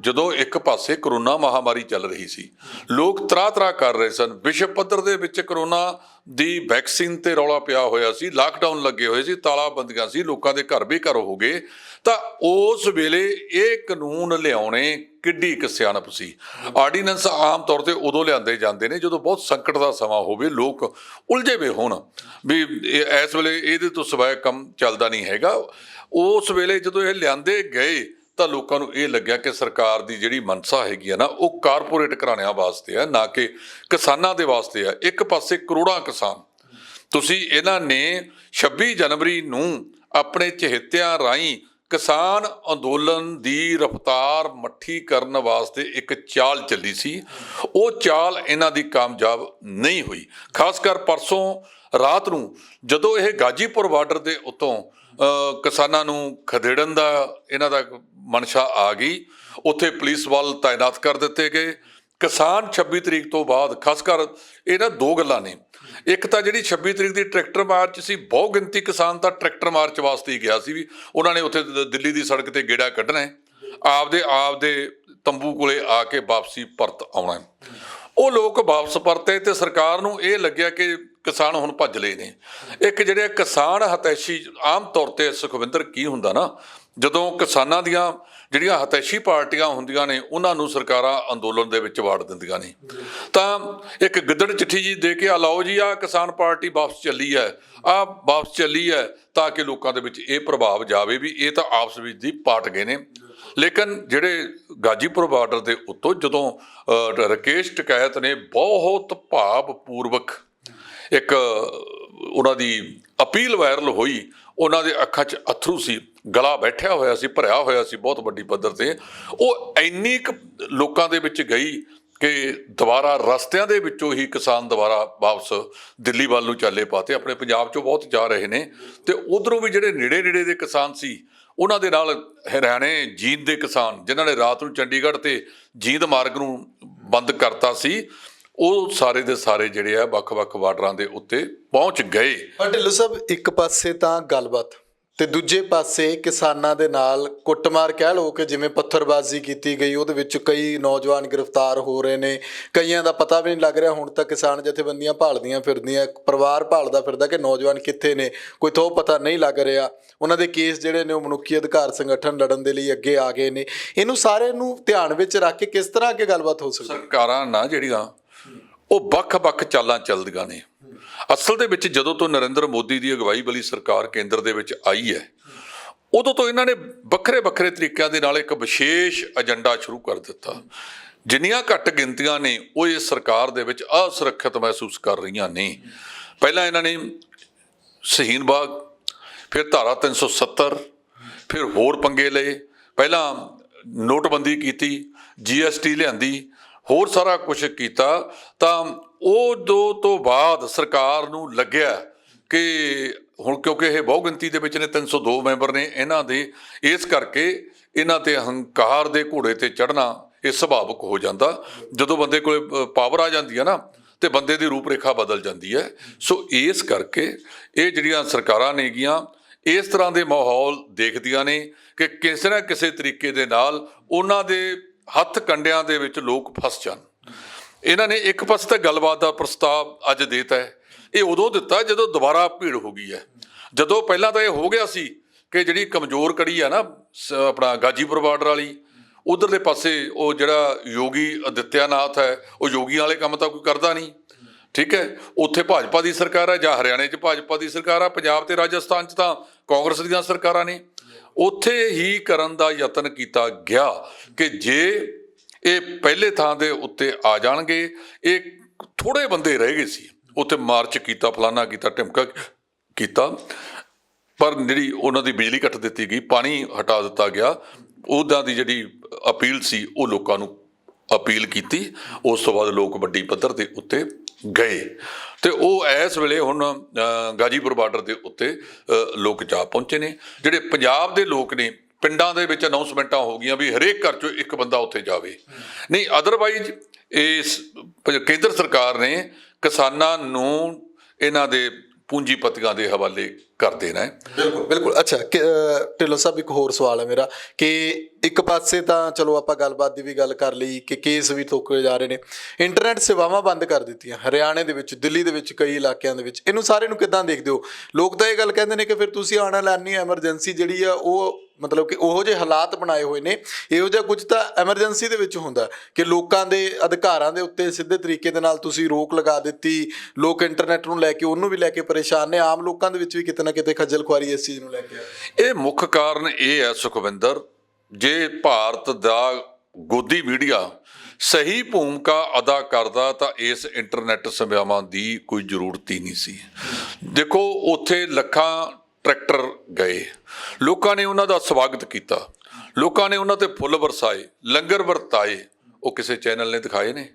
ਜਦੋਂ ਇੱਕ ਪਾਸੇ ਕਰੋਨਾ ਮਹਾਮਾਰੀ ਚੱਲ ਰਹੀ ਸੀ, ਲੋਕ ਤਰਾਹ ਕਰ ਰਹੇ ਸਨ, ਵਿਸ਼ਵ ਪੱਧਰ ਦੇ ਵਿੱਚ ਕਰੋਨਾ ਦੀ ਵੈਕਸੀਨ ਤੇ ਰੌਲਾ ਪਿਆ ਹੋਇਆ ਸੀ, ਲਾਕਡਾਊਨ ਲੱਗੇ ਹੋਏ ਸੀ, ਤਾਲਾਬੰਦੀਆਂ ਸੀ, ਲੋਕਾਂ ਦੇ ਘਰ ਬੇਘਰ ਹੋ ਗਏ, ਤਾਂ ਉਸ ਵੇਲੇ ਇਹ ਕਾਨੂੰਨ ਲਿਆਉਣੇ ਕਿੱਡੀ ਇੱਕ ਸਿਆਣਪ ਸੀ। ਆਰਡੀਨੈਂਸ ਆਮ ਤੌਰ ਤੇ ਉਦੋਂ ਲਿਆਂਦੇ ਜਾਂਦੇ ਨੇ ਜਦੋਂ ਬਹੁਤ ਸੰਕਟ ਦਾ ਸਮਾਂ ਹੋਵੇ, ਲੋਕ ਉਲਝੇ ਵੇ ਹੋਣ ਵੀ ਇਸ ਵੇਲੇ ਇਹਦੇ ਤੋਂ ਸਿਵਾਏ ਕੰਮ ਚੱਲਦਾ ਨਹੀਂ ਹੈਗਾ। ਉਸ ਵੇਲੇ ਜਦੋਂ ਇਹ ਲਿਆਂਦੇ ਗਏ ਤਾਂ ਲੋਕਾਂ ਨੂੰ ਇਹ ਲੱਗਿਆ ਕਿ ਸਰਕਾਰ ਦੀ ਜਿਹੜੀ ਮਨਸਾ ਹੈਗੀ ਆ ਨਾ, ਉਹ ਕਾਰਪੋਰੇਟ ਘਰਾਣਿਆਂ ਵਾਸਤੇ ਹੈ, ਨਾ ਕਿ ਕਿਸਾਨਾਂ ਦੇ ਵਾਸਤੇ ਹੈ। ਇੱਕ ਪਾਸੇ ਕਰੋੜਾਂ ਕਿਸਾਨ, ਤੁਸੀਂ ਇਹਨਾਂ ਨੇ 26 ਜਨਵਰੀ ਨੂੰ ਆਪਣੇ ਚਹੇਤਿਆਂ ਰਾਹੀਂ ਕਿਸਾਨ ਅੰਦੋਲਨ ਦੀ ਰਫ਼ਤਾਰ ਮੱਠੀ ਕਰਨ ਵਾਸਤੇ ਇੱਕ ਚਾਲ ਚੱਲੀ ਸੀ, ਉਹ ਚਾਲ ਇਹਨਾਂ ਦੀ ਕਾਮਯਾਬ ਨਹੀਂ ਹੋਈ। ਖਾਸ ਕਰ ਪਰਸੋਂ ਰਾਤ ਨੂੰ ਜਦੋਂ ਇਹ ਗਾਜੀਪੁਰ ਬਾਰਡਰ ਦੇ ਉੱਤੋਂ ਕਿਸਾਨਾਂ ਨੂੰ ਖਦੇੜਨ ਦਾ ਇਹਨਾਂ ਦਾ ਮਨਸ਼ਾ ਆ ਗਈ, ਉੱਥੇ ਪੁਲਿਸ ਬਲ ਤਾਇਨਾਤ ਕਰ ਦਿੱਤੇ ਗਏ। ਕਿਸਾਨ 26 ਤਰੀਕ ਤੋਂ ਬਾਅਦ, ਖਾਸ ਕਰ ਇਹਨਾਂ 2 ਗੱਲਾਂ ਨੇ, ਇੱਕ ਤਾਂ ਜਿਹੜੀ 26 ਤਰੀਕ ਦੀ ਟਰੈਕਟਰ ਮਾਰਚ ਸੀ, ਬਹੁ ਗਿਣਤੀ ਕਿਸਾਨ ਤਾਂ ਟਰੈਕਟਰ ਮਾਰਚ ਵਾਸਤੇ ਹੀ ਗਿਆ ਸੀ ਵੀ ਉਹਨਾਂ ਨੇ ਉੱਥੇ ਦਿੱਲੀ ਦੀ ਸੜਕ ਤੇ ਗੇੜਾ ਕੱਢਣਾ ਹੈ, ਆਪਦੇ ਤੰਬੂ ਕੋਲੇ ਆ ਕੇ ਵਾਪਸੀ ਪਰਤ ਆਉਣਾ ਹੈ। ਉਹ ਲੋਕ ਵਾਪਸ ਪਰਤੇ ਤੇ ਸਰਕਾਰ ਨੂੰ ਇਹ ਲੱਗਿਆ ਕਿ ਕਿਸਾਨ ਹੁਣ ਭੱਜ ਲਏ ਨੇ। ਇੱਕ ਜਿਹੜੇ ਕਿਸਾਨ ਹਤੈਸ਼ੀ, ਆਮ ਤੌਰ ਤੇ ਸੁਖਵਿੰਦਰ ਕੀ ਹੁੰਦਾ ਨਾ, ਜਦੋਂ ਕਿਸਾਨਾਂ ਦੀਆਂ ਜਿਹੜੀਆਂ ਹਤੈਸ਼ੀ ਪਾਰਟੀਆਂ ਹੁੰਦੀਆਂ ਨੇ ਉਹਨਾਂ ਨੂੰ ਸਰਕਾਰਾਂ ਅੰਦੋਲਨ ਦੇ ਵਿੱਚ ਵਾੜ ਦਿੰਦੀਆਂ ਨੇ, ਤਾਂ ਇੱਕ ਗਿੱਦੜ ਚਿੱਠੀ ਜੀ ਦੇ ਕੇ ਲਓ ਜੀ ਆਹ ਕਿਸਾਨ ਪਾਰਟੀ ਵਾਪਸ ਚੱਲੀ ਹੈ, ਵਾਪਸ ਚੱਲੀ ਹੈ, ਤਾਂ ਕਿ ਲੋਕਾਂ ਦੇ ਵਿੱਚ ਇਹ ਪ੍ਰਭਾਵ ਜਾਵੇ ਵੀ ਇਹ ਤਾਂ ਆਪਸ ਵਿੱਚ ਦੀ ਪਾਟ ਗਏ ਨੇ। ਲੇਕਿਨ ਜਿਹੜੇ ਗਾਜੀਪੁਰ ਬਾਰਡਰ ਦੇ ਉੱਤੋਂ ਜਦੋਂ ਰਾਕੇਸ਼ ਟਿਕੈਤ ਨੇ ਬਹੁਤ ਭਾਵਪੂਰਵਕ ਇੱਕ ਉਹਨਾਂ ਦੀ ਅਪੀਲ ਵਾਇਰਲ ਹੋਈ, ਉਹਨਾਂ ਦੇ ਅੱਖਾਂ 'ਚ ਅਥਰੂ ਸੀ, ਗਲਾ ਬੈਠਿਆ ਹੋਇਆ ਸੀ, ਭਰਿਆ ਹੋਇਆ ਸੀ ਬਹੁਤ ਵੱਡੀ ਪੱਧਰ ਤੇ, ਉਹ ਇੰਨੀ ਕੁ ਲੋਕਾਂ ਦੇ ਵਿੱਚ ਗਈ ਕਿ ਦੁਬਾਰਾ ਰਸਤਿਆਂ ਦੇ ਵਿੱਚੋਂ ਹੀ ਕਿਸਾਨ ਦੁਬਾਰਾ ਵਾਪਸ ਦਿੱਲੀ ਵੱਲ ਨੂੰ ਚਾਲੇ ਪਾਤੇ। ਆਪਣੇ ਪੰਜਾਬ 'ਚੋਂ ਬਹੁਤ ਜਾ ਰਹੇ ਨੇ ਤੇ ਉਧਰੋਂ ਵੀ ਜਿਹੜੇ ਨੇੜੇ ਦੇ ਕਿਸਾਨ ਸੀ, ਉਹਨਾਂ ਦੇ ਨਾਲ ਹਰਿਆਣੇ ਜੀਂਦ ਦੇ ਕਿਸਾਨ ਜਿਨ੍ਹਾਂ ਨੇ ਰਾਤ ਨੂੰ ਚੰਡੀਗੜ੍ਹ ਤੇ ਜੀਂਦ ਮਾਰਗ ਨੂੰ ਬੰਦ ਕਰਤਾ ਸੀ, ਉਹ ਸਾਰੇ ਦੇ ਸਾਰੇ ਜਿਹੜੇ ਆ ਵੱਖ-ਵੱਖ ਬਾਰਡਰਾਂ ਦੇ ਉੱਤੇ ਪਹੁੰਚ ਗਏ। ਪਰ ਢਿੱਲੋਂ ਸਾਹਿਬ, ਇੱਕ ਪਾਸੇ ਤਾਂ ਗੱਲਬਾਤ ਤੇ ਦੂਜੇ ਪਾਸੇ ਕਿਸਾਨਾਂ ਦੇ ਨਾਲ ਕੁੱਟਮਾਰ ਕਹਿ ਲਓ ਕਿ ਜਿਵੇਂ ਪੱਥਰਬਾਜ਼ੀ ਕੀਤੀ ਗਈ, ਉਹਦੇ ਵਿੱਚ ਕਈ ਨੌਜਵਾਨ ਗ੍ਰਿਫਤਾਰ ਹੋ ਰਹੇ ਨੇ, ਕਈਆਂ ਦਾ ਪਤਾ ਵੀ ਨਹੀਂ ਲੱਗ ਰਿਹਾ ਹੁਣ ਤਾਂ। ਕਿਸਾਨ ਜਥੇਬੰਦੀਆਂ ਭਾਲਦੀਆਂ ਫਿਰਦੀਆਂ, ਪਰਿਵਾਰ ਭਾਲਦਾ ਫਿਰਦਾ ਕਿ ਨੌਜਵਾਨ ਕਿੱਥੇ ਨੇ, ਕੋਈ ਥੋ ਪਤਾ ਨਹੀਂ ਲੱਗ ਰਿਹਾ। ਉਹਨਾਂ ਦੇ ਕੇਸ ਜਿਹੜੇ ਨੇ ਉਹ ਮਨੁੱਖੀ ਅਧਿਕਾਰ ਸੰਗਠਨ ਲੜਨ ਦੇ ਲਈ ਅੱਗੇ ਆ ਗਏ ਨੇ। ਇਹਨੂੰ ਸਾਰੇ ਨੂੰ ਧਿਆਨ ਵਿੱਚ ਰੱਖ ਕੇ ਕਿਸ ਤਰ੍ਹਾਂ ਅੱਗੇ ਗੱਲਬਾਤ ਹੋ ਸਕਦੀ? ਸਰਕਾਰਾਂ ਨਾ ਜਿਹੜੀਆਂ ਉਹ ਵੱਖ-ਵੱਖ ਚਾਲਾਂ ਚੱਲਦੀਆਂ ਨੇ। ਅਸਲ ਦੇ ਵਿੱਚ ਜਦੋਂ ਤੋਂ ਨਰਿੰਦਰ ਮੋਦੀ ਦੀ ਅਗਵਾਈ ਵਾਲੀ ਸਰਕਾਰ ਕੇਂਦਰ ਦੇ ਵਿੱਚ ਆਈ ਹੈ, ਉਦੋਂ ਤੋਂ ਇਹਨਾਂ ਨੇ ਵੱਖਰੇ ਤਰੀਕਿਆਂ ਦੇ ਨਾਲ ਇੱਕ ਵਿਸ਼ੇਸ਼ ਏਜੰਡਾ ਸ਼ੁਰੂ ਕਰ ਦਿੱਤਾ। ਜਿੰਨੀਆਂ ਘੱਟ ਗਿਣਤੀਆਂ ਨੇ ਉਹ ਇਸ ਸਰਕਾਰ ਦੇ ਵਿੱਚ ਅਸੁਰੱਖਿਅਤ ਮਹਿਸੂਸ ਕਰ ਰਹੀਆਂ ਨੇ। ਪਹਿਲਾਂ ਇਹਨਾਂ ਨੇ ਸ਼ਹੀਨ ਬਾਗ, ਫਿਰ ਧਾਰਾ 370, ਫਿਰ ਹੋਰ ਪੰਗੇ ਲਏ। ਪਹਿਲਾਂ ਨੋਟਬੰਦੀ ਕੀਤੀ, GST ਲਿਆਂਦੀ, ਹੋਰ ਸਾਰਾ ਕੁਝ ਕੀਤਾ। ਤਾਂ ਉਦੋਂ ਤੋਂ ਬਾਅਦ ਸਰਕਾਰ ਨੂੰ ਲੱਗਿਆ ਕਿ ਹੁਣ ਕਿਉਂਕਿ ਇਹ ਬਹੁ ਗਿਣਤੀ ਦੇ ਵਿੱਚ ਨੇ, 302 ਮੈਂਬਰ ਨੇ ਇਹਨਾਂ ਦੇ, ਇਸ ਕਰਕੇ ਇਹਨਾਂ ਤੇ ਹੰਕਾਰ ਦੇ ਘੋੜੇ ਤੇ ਚੜ੍ਹਨਾ ਇਹ ਸੁਭਾਵਿਕ ਹੋ ਜਾਂਦਾ। ਜਦੋਂ ਬੰਦੇ ਕੋਲ ਪਾਵਰ ਆ ਜਾਂਦੀ ਹੈ ਨਾ ਤੇ ਬੰਦੇ ਦੀ ਰੂਪ ਰੇਖਾ ਬਦਲ ਜਾਂਦੀ ਹੈ। ਸੋ ਇਸ ਕਰਕੇ ਇਹ ਜਿਹੜੀਆਂ ਸਰਕਾਰਾਂ ਨੇਗੀਆਂ ਇਸ ਤਰ੍ਹਾਂ ਦੇ ਮਾਹੌਲ ਦੇਖਦੀਆਂ ਨੇ ਕਿ ਕਿਸੇ ਨਾ ਕਿਸੇ ਤਰੀਕੇ ਦੇ ਨਾਲ ਉਹਨਾਂ ਦੇ ਹੱਥ ਕੰਡਿਆਂ ਦੇ ਵਿੱਚ ਲੋਕ ਫਸ ਜਾਣ। ਇਹਨਾਂ ਨੇ ਇੱਕ ਪਾਸੇ ਤਾਂ ਗੱਲਬਾਤ ਦਾ ਪ੍ਰਸਤਾਵ ਅੱਜ ਦੇਤਾ ਹੈ। ਇਹ ਉਦੋਂ ਦਿੱਤਾ ਜਦੋਂ ਦੁਬਾਰਾ ਭੀੜ ਹੋ ਗਈ ਹੈ। ਜਦੋਂ ਪਹਿਲਾਂ ਤਾਂ ਇਹ ਹੋ ਗਿਆ ਸੀ ਕਿ ਜਿਹੜੀ ਕਮਜ਼ੋਰ ਕੜੀ ਆ ਨਾ ਆਪਣਾ ਗਾਜੀਪੁਰ ਬਾਰਡਰ ਵਾਲੀ, ਉਧਰਲੇ ਪਾਸੇ ਉਹ ਜਿਹੜਾ ਯੋਗੀ ਆਦਿੱਤਿਆਨਾਥ ਹੈ, ਉਹ ਯੋਗੀਆਂ ਵਾਲੇ ਕੰਮ ਤਾਂ ਕੋਈ ਕਰਦਾ ਨਹੀਂ। ਠੀਕ ਹੈ, ਉੱਥੇ ਭਾਜਪਾ ਦੀ ਸਰਕਾਰ ਹੈ, ਜਾਂ ਹਰਿਆਣੇ 'ਚ ਭਾਜਪਾ ਦੀ ਸਰਕਾਰ ਆ, ਪੰਜਾਬ ਤੇ ਰਾਜਸਥਾਨ 'ਚ ਤਾਂ ਕਾਂਗਰਸ ਦੀਆਂ ਸਰਕਾਰਾਂ ਨੇ। ਉੱਥੇ ਹੀ ਕਰਨ ਦਾ ਯਤਨ ਕੀਤਾ ਗਿਆ ਕਿ ਜੇ ਇਹ ਪਹਿਲੇ ਥਾਂ ਦੇ ਉੱਤੇ ਆ ਜਾਣਗੇ, ਇਹ ਥੋੜ੍ਹੇ ਬੰਦੇ ਰਹਿ ਗਏ ਸੀ ਉੱਥੇ, ਮਾਰਚ ਕੀਤਾ, ਫਲਾਨਾ ਕੀਤਾ, ਢਿਮਕਾ ਕੀਤਾ, ਪਰ ਜਿਹੜੀ ਉਹਨਾਂ ਦੀ ਬਿਜਲੀ ਕੱਟ ਦਿੱਤੀ ਗਈ, ਪਾਣੀ ਹਟਾ ਦਿੱਤਾ ਗਿਆ। ਉਹਦਾ ਦੀ ਜਿਹੜੀ ਅਪੀਲ ਸੀ ਉਹ ਲੋਕਾਂ ਨੂੰ ਅਪੀਲ ਕੀਤੀ। ਉਸ ਤੋਂ ਬਾਅਦ ਲੋਕ ਵੱਡੀ ਪੱਧਰ ਦੇ ਉੱਤੇ ਗਏ ਤੇ ਉਹ ਇਸ ਵੇਲੇ ਹੁਣ ਗਾਜੀਪੁਰ ਬਾਰਡਰ ਦੇ ਉੱਤੇ ਲੋਕ ਜਾ ਪਹੁੰਚੇ ਨੇ। ਜਿਹੜੇ ਪੰਜਾਬ ਦੇ ਲੋਕ ਨੇ, ਪਿੰਡਾਂ ਦੇ ਵਿੱਚ ਅਨਾਉਂਸਮੈਂਟਾਂ ਹੋ ਗਈਆਂ ਵੀ ਹਰੇਕ ਘਰ 'ਚੋਂ ਇੱਕ ਬੰਦਾ ਉੱਥੇ ਜਾਵੇ। ਨਹੀਂ, ਅਦਰਵਾਈਜ਼ ਇਸ ਕੇਂਦਰ ਸਰਕਾਰ ਨੇ ਕਿਸਾਨਾਂ ਨੂੰ ਇਹਨਾਂ ਦੇ ਪੂੰਜੀਪਤੀਆਂ ਦੇ ਹਵਾਲੇ ਕਰ ਦੇਣਾ ਹੈ। ਬਿਲਕੁਲ ਬਿਲਕੁਲ। ਅੱਛਾ, ਢਿੱਲੋਂ ਸਾਹਿਬ, ਇੱਕ ਹੋਰ ਸਵਾਲ ਹੈ ਮੇਰਾ ਕਿ ਇੱਕ ਪਾਸੇ ਤਾਂ ਚਲੋ ਆਪਾਂ ਗੱਲਬਾਤ ਦੀ ਵੀ ਗੱਲ ਕਰ ਲਈ ਕਿ ਕੇਸ ਵੀ ਥੋਕੇ ਜਾ ਰਹੇ ਨੇ, ਇੰਟਰਨੈਟ ਸੇਵਾਵਾਂ ਬੰਦ ਕਰ ਦਿੱਤੀਆਂ ਹਰਿਆਣੇ ਦੇ ਵਿੱਚ, ਦਿੱਲੀ ਦੇ ਵਿੱਚ, ਕਈ ਇਲਾਕਿਆਂ ਦੇ ਵਿੱਚ। ਇਹਨੂੰ ਸਾਰੇ ਨੂੰ ਕਿੱਦਾਂ ਦੇਖਦੇ ਹੋ? ਲੋਕ ਤਾਂ ਇਹ ਗੱਲ ਕਹਿੰਦੇ ਨੇ ਕਿ ਫਿਰ ਤੁਸੀਂ ਆਉਣ ਵਾਲੀ ਐਮਰਜੈਂਸੀ ਜਿਹੜੀ ਆ ਉਹ ਮਤਲਬ ਕਿ ਉਹੋ ਜਿਹੇ ਹਾਲਾਤ ਬਣਾਏ ਹੋਏ ਨੇ, ਇਹੋ ਜਿਹਾ ਕੁਝ ਤਾਂ ਐਮਰਜੈਂਸੀ ਦੇ ਵਿੱਚ ਹੁੰਦਾ ਕਿ ਲੋਕਾਂ ਦੇ ਅਧਿਕਾਰਾਂ ਦੇ ਉੱਤੇ ਸਿੱਧੇ ਤਰੀਕੇ ਦੇ ਨਾਲ ਤੁਸੀਂ ਰੋਕ ਲਗਾ ਦਿੱਤੀ। ਲੋਕ ਇੰਟਰਨੈਟ ਨੂੰ ਲੈ ਕੇ, ਉਹਨੂੰ ਵੀ ਲੈ ਕੇ ਪਰੇਸ਼ਾਨ ਨੇ। ਆਮ ਲੋਕਾਂ ਦੇ ਵਿੱਚ ਵੀ ਕਿਤੇ ਨਾ ਕਿਤੇ ਖੱਜਲ ਖੁਆਰੀ ਇਸ ਚੀਜ਼ ਨੂੰ ਲੈ ਕੇ ਆ। ਇਹ ਮੁੱਖ ਕਾਰਨ ਇਹ ਹੈ ਸੁਖਵਿੰਦਰ, ਜੇ ਭਾਰਤ ਦਾ ਗੋਦੀ ਮੀਡੀਆ ਸਹੀ ਭੂਮਿਕਾ ਅਦਾ ਕਰਦਾ ਤਾਂ ਇਸ ਇੰਟਰਨੈਟ ਸੇਵਾਵਾਂ ਦੀ ਕੋਈ ਜ਼ਰੂਰਤ ਹੀ ਨਹੀਂ ਸੀ। ਦੇਖੋ, ਉੱਥੇ ਲੱਖਾਂ ਟਰੈਕਟਰ ਗਏ, ਲੋਕਾਂ ਨੇ ਉਹਨਾਂ ਦਾ ਸਵਾਗਤ ਕੀਤਾ, ਲੋਕਾਂ ਨੇ ਉਹਨਾਂ ਤੇ ਫੁੱਲ ਵਰਸਾਏ, ਲੰਗਰ ਵਰਤਾਏ। ਉਹ ਕਿਸੇ ਚੈਨਲ ਨੇ ਦਿਖਾਏ ਨੇ?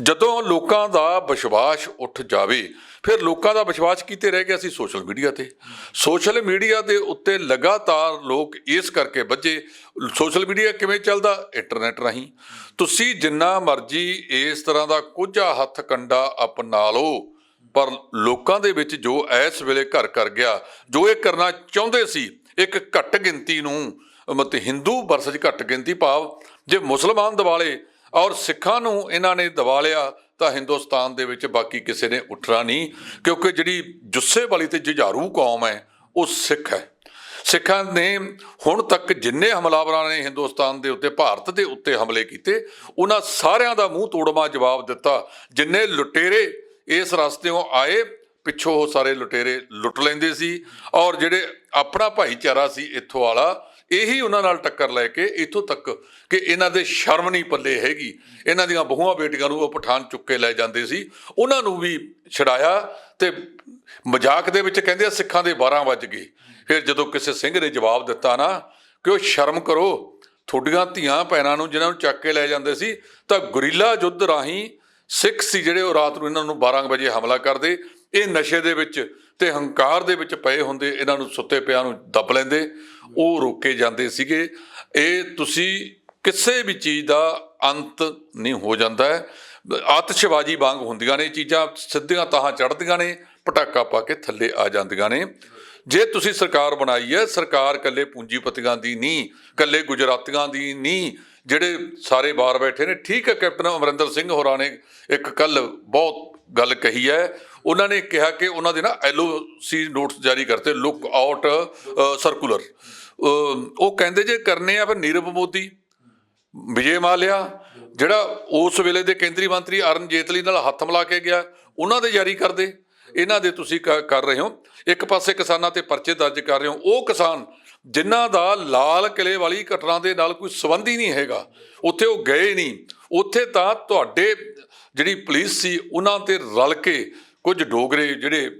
ਜਦੋਂ ਲੋਕਾਂ ਦਾ ਵਿਸ਼ਵਾਸ ਉੱਠ ਜਾਵੇ, ਫਿਰ ਲੋਕਾਂ ਦਾ ਵਿਸ਼ਵਾਸ ਕਿਤੇ ਰਹਿ ਗਿਆ ਸੀ? ਸੋਸ਼ਲ ਮੀਡੀਆ ਤੇ। ਸੋਸ਼ਲ ਮੀਡੀਆ ਦੇ ਉੱਤੇ ਲਗਾਤਾਰ ਲੋਕ ਇਸ ਕਰਕੇ ਵੱਜੇ। ਸੋਸ਼ਲ ਮੀਡੀਆ ਕਿਵੇਂ ਚੱਲਦਾ? ਇੰਟਰਨੈਟ ਰਾਹੀਂ। ਤੁਸੀਂ ਜਿੰਨਾ ਮਰਜ਼ੀ ਇਸ ਤਰ੍ਹਾਂ ਦਾ ਕੋਝਾ ਹੱਥ ਕੰਡਾ ਅਪਣਾ ਲਓ, ਪਰ ਲੋਕਾਂ ਦੇ ਵਿੱਚ ਜੋ ਇਸ ਵੇਲੇ ਘਰ ਕਰ ਗਿਆ, ਜੋ ਇਹ ਕਰਨਾ ਚਾਹੁੰਦੇ ਸੀ, ਇੱਕ ਘੱਟ ਗਿਣਤੀ ਨੂੰ, ਮਤਲਬ ਹਿੰਦੂ ਵਰਸਜ ਘੱਟ ਗਿਣਤੀ, ਭਾਵ ਜੇ ਮੁਸਲਮਾਨ ਦਿਵਾਲੇ ਔਰ ਸਿੱਖਾਂ ਨੂੰ ਇਹਨਾਂ ਨੇ ਦਬਾ ਲਿਆ ਤਾਂ ਹਿੰਦੁਸਤਾਨ ਦੇ ਵਿੱਚ ਬਾਕੀ ਕਿਸੇ ਨੇ ਉੱਠਣਾ ਨਹੀਂ, ਕਿਉਂਕਿ ਜਿਹੜੀ ਜੁੱਸੇ ਵਾਲੀ ਤੇ ਜੁਝਾਰੂ ਕੌਮ ਹੈ ਉਹ ਸਿੱਖ ਹੈ। ਸਿੱਖਾਂ ਨੇ ਹੁਣ ਤੱਕ ਜਿੰਨੇ ਹਮਲਾਵਰਾਂ ਨੇ ਹਿੰਦੁਸਤਾਨ ਦੇ ਉੱਤੇ, ਭਾਰਤ ਦੇ ਉੱਤੇ ਹਮਲੇ ਕੀਤੇ, ਉਹਨਾਂ ਸਾਰਿਆਂ ਦਾ ਮੂੰਹ ਤੋੜਵਾਂ ਜਵਾਬ ਦਿੱਤਾ। ਜਿੰਨੇ ਲੁਟੇਰੇ ਇਸ ਰਸਤਿਓਂ ਆਏ, ਪਿੱਛੋਂ ਉਹ ਸਾਰੇ ਲੁਟੇਰੇ ਲੁੱਟ ਲੈਂਦੇ ਸੀ, ਔਰ ਜਿਹੜੇ ਆਪਣਾ ਭਾਈਚਾਰਾ ਸੀ ਇੱਥੋਂ ਵਾਲਾ, ਇਹੀ ਉਹਨਾਂ ਨਾਲ ਟੱਕਰ ਲੈ ਕੇ ਇੱਥੋਂ ਤੱਕ ਕਿ ਇਹਨਾਂ ਦੇ ਸ਼ਰਮ ਨਹੀਂ ਪੱਲੇ ਹੈਗੀ, ਇਹਨਾਂ ਦੀਆਂ ਬਹੂਆਂ ਬੇਟੀਆਂ ਨੂੰ ਉਹ ਪਠਾਨ ਚੁੱਕ ਕੇ ਲੈ ਜਾਂਦੇ ਸੀ, ਉਹਨਾਂ ਨੂੰ ਵੀ ਛਡਾਇਆ। ਤੇ ਮਜ਼ਾਕ ਦੇ ਵਿੱਚ ਕਹਿੰਦੇ ਆ ਸਿੱਖਾਂ ਦੇ 12 ਵੱਜ ਗਏ। ਫਿਰ ਜਦੋਂ ਕਿਸੇ ਸਿੰਘ ਨੇ ਜਵਾਬ ਦਿੱਤਾ ਨਾ ਕਿ ਉਹ ਸ਼ਰਮ ਕਰੋ, ਤੁਹਾਡੀਆਂ ਧੀਆਂ ਭੈਣਾਂ ਨੂੰ ਜਿਹਨਾਂ ਨੂੰ ਚੱਕ ਕੇ ਲੈ ਜਾਂਦੇ ਸੀ, ਤਾਂ ਗੁਰੀਲਾ ਯੁੱਧ ਰਾਹੀਂ ਸਿੱਖ ਸੀ ਜਿਹੜੇ ਉਹ ਰਾਤ ਨੂੰ ਇਹਨਾਂ ਨੂੰ 12 ਵਜੇ ਹਮਲਾ ਕਰਦੇ। ਇਹ ਨਸ਼ੇ ਦੇ ਵਿੱਚ ਤੇ ਹੰਕਾਰ ਦੇ ਵਿੱਚ ਪਏ ਹੁੰਦੇ, ਇਹਨਾਂ ਨੂੰ ਸੁੱਤੇ ਪਿਆਂ ਨੂੰ ਦੱਬ ਲੈਂਦੇ, ਉਹ ਰੋਕੇ ਜਾਂਦੇ ਸੀਗੇ। ਇਹ ਤੁਸੀਂ ਕਿਸੇ ਵੀ ਚੀਜ਼ ਦਾ ਅੰਤ ਨਹੀਂ ਹੋ ਜਾਂਦਾ ਹੈ। ਆਤਿਸ਼ਬਾਜ਼ੀ ਵਾਂਗ ਹੁੰਦੀਆਂ ਨੇ ਚੀਜ਼ਾਂ, ਸਿੱਧੀਆਂ ਤਾਹਾਂ ਚੜ੍ਹਦੀਆਂ ਨੇ, ਪਟਾਕਾ ਪਾ ਕੇ ਥੱਲੇ ਆ ਜਾਂਦੀਆਂ ਨੇ। ਜੇ ਤੁਸੀਂ ਸਰਕਾਰ ਬਣਾਈ ਹੈ, ਸਰਕਾਰ ਇਕੱਲੇ ਪੂੰਜੀਪਤੀਆਂ ਦੀ ਨਹੀਂ, ਇਕੱਲੇ ਗੁਜਰਾਤੀਆਂ ਦੀ ਨਹੀਂ, ਜਿਹੜੇ ਸਾਰੇ ਬਾਹਰ ਬੈਠੇ ਨੇ। ਠੀਕ ਹੈ, ਕੈਪਟਨ ਅਮਰਿੰਦਰ ਸਿੰਘ ਹੋਰਾਂ ਨੇ ਇੱਕ ਕੱਲ ਬਹੁਤ ਗੱਲ ਕਹੀ ਹੈ। ਉਹਨਾਂ ਨੇ ਕਿਹਾ ਕਿ ਉਹਨਾਂ ਦੇ ਨਾ LOC ਨੋਟਸ ਜਾਰੀ ਕਰਤੇ, ਲੁੱਕ ਆਊਟ ਸਰਕੂਲਰ। ਉਹ ਕਹਿੰਦੇ ਜੇ ਕਰਨੇ ਆ ਫਿਰ ਨੀਰਵ ਮੋਦੀ, ਵਿਜੇ ਮਾਲਿਆ, ਜਿਹੜਾ ਉਸ ਵੇਲੇ ਦੇ ਕੇਂਦਰੀ ਮੰਤਰੀ ਅਰੁਣ ਜੇਤਲੀ ਨਾਲ ਹੱਥ ਮਿਲਾ ਕੇ ਗਿਆ, ਉਹਨਾਂ ਦੇ ਜਾਰੀ ਕਰਦੇ। ਇਹਨਾਂ ਦੇ ਤੁਸੀਂ ਕਰ ਰਹੇ ਹੋ। ਇੱਕ ਪਾਸੇ ਕਿਸਾਨਾਂ ਤੇ ਪਰਚੇ ਦਰਜ ਕਰ ਰਹੇ ਹੋ, ਉਹ ਕਿਸਾਨ ਜਿਨ੍ਹਾਂ ਦਾ ਲਾਲ ਕਿਲੇ ਵਾਲੀ ਘਟਨਾ ਦੇ ਨਾਲ ਕੋਈ ਸੰਬੰਧ ਹੀ ਨਹੀਂ ਹੈਗਾ, ਉੱਥੇ ਉਹ ਗਏ ਨਹੀਂ। ਉੱਥੇ ਤਾਂ ਤੁਹਾਡੇ ਜਿਹੜੀ ਪੁਲਿਸ ਸੀ ਉਹਨਾਂ ਤੇ ਰਲ ਕੇ ਕੁਝ ਡੋਗਰੇ ਜਿਹੜੇ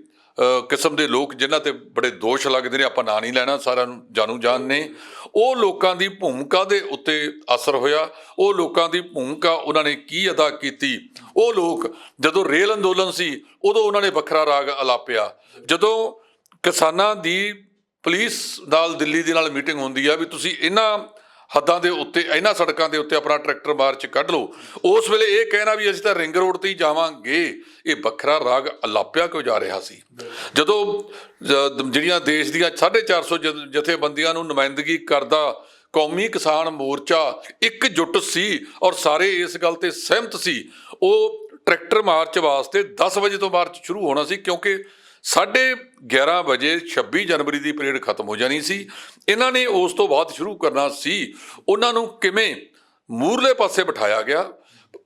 ਕਿਸਮ ਦੇ ਲੋਕ, ਜਿਨ੍ਹਾਂ ਤੇ ਬੜੇ ਦੋਸ਼ ਲੱਗਦੇ ਨੇ, ਆਪਾਂ ਨਾਂ ਨਹੀਂ ਲੈਣਾ, ਸਾਰਿਆਂ ਨੂੰ ਜਾਣੂ ਜਾਣ ਨੇ, ਉਹ ਲੋਕਾਂ ਦੀ ਭੂਮਿਕਾ ਦੇ ਉੱਤੇ ਅਸਰ ਹੋਇਆ। ਉਹ ਲੋਕਾਂ ਦੀ ਭੂਮਿਕਾ ਉਹਨਾਂ ਨੇ ਕੀ ਅਦਾ ਕੀਤੀ। ਉਹ ਲੋਕ ਜਦੋਂ ਰੇਲ ਅੰਦੋਲਨ ਸੀ ਉਦੋਂ ਉਹਨਾਂ ਨੇ ਵੱਖਰਾ ਰਾਗ ਅਲਾਪਿਆ। ਜਦੋਂ ਕਿਸਾਨਾਂ ਦੀ ਪੁਲਿਸ ਨਾਲ ਦਿੱਲੀ ਦੇ ਨਾਲ ਮੀਟਿੰਗ ਹੁੰਦੀ ਆ ਵੀ ਤੁਸੀਂ ਇਹਨਾਂ ਹੱਦਾਂ ਦੇ ਉੱਤੇ, ਇਹਨਾਂ ਸੜਕਾਂ ਦੇ ਉੱਤੇ ਆਪਣਾ ਟਰੈਕਟਰ ਮਾਰਚ ਕੱਢ ਲਓ, ਉਸ ਵੇਲੇ ਇਹ ਕਹਿਣਾ ਵੀ ਅਸੀਂ ਤਾਂ ਰਿੰਗ ਰੋਡ ਤੇ ਹੀ ਜਾਵਾਂਗੇ, ਇਹ ਵੱਖਰਾ ਰਾਗ ਅਲਾਪਿਆ ਕਿਉਂ ਜਾ ਰਿਹਾ ਸੀ। ਜਦੋਂ ਜਿਹੜੀਆਂ ਦੇਸ਼ ਦੀਆਂ 450 ਜਥੇਬੰਦੀਆਂ ਨੂੰ ਨੁਮਾਇੰਦਗੀ ਕਰਦਾ ਕੌਮੀ ਕਿਸਾਨ ਮੋਰਚਾ ਇਕਜੁੱਟ ਸੀ ਔਰ ਸਾਰੇ ਇਸ ਗੱਲ ਤੇ ਸਹਿਮਤ ਸੀ, ਉਹ ਟਰੈਕਟਰ ਮਾਰਚ ਵਾਸਤੇ 10 ਵਜੇ ਤੋਂ ਮਾਰਚ ਸ਼ੁਰੂ ਹੋਣਾ ਸੀ, ਕਿਉਂਕਿ 11:30 ਵਜੇ 26 ਜਨਵਰੀ ਦੀ ਪਰੇਡ ਖਤਮ ਹੋ ਜਾਣੀ ਸੀ। ਇਹਨਾਂ ਨੇ ਉਸ ਤੋਂ ਬਾਅਦ ਸ਼ੁਰੂ ਕਰਨਾ ਸੀ। ਉਹਨਾਂ ਨੂੰ ਕਿਵੇਂ ਮੂਹਰਲੇ ਪਾਸੇ ਬਿਠਾਇਆ ਗਿਆ,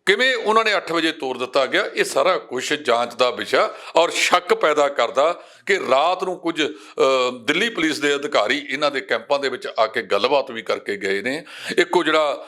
ਕਿਵੇਂ ਉਹਨਾਂ ਨੇ 8 ਵਜੇ ਤੋਰ ਦਿੱਤਾ ਗਿਆ, ਇਹ ਸਾਰਾ ਕੁਝ ਜਾਂਚ ਦਾ ਵਿਸ਼ਾ ਔਰ ਸ਼ੱਕ ਪੈਦਾ ਕਰਦਾ ਕਿ ਰਾਤ ਨੂੰ ਕੁਝ ਦਿੱਲੀ ਪੁਲਿਸ ਦੇ ਅਧਿਕਾਰੀ ਇਹਨਾਂ ਦੇ ਕੈਂਪਾਂ ਦੇ ਵਿੱਚ ਆ ਕੇ ਗੱਲਬਾਤ ਵੀ ਕਰਕੇ ਗਏ ਨੇ। ਇੱਕੋ ਜਿਹੜਾ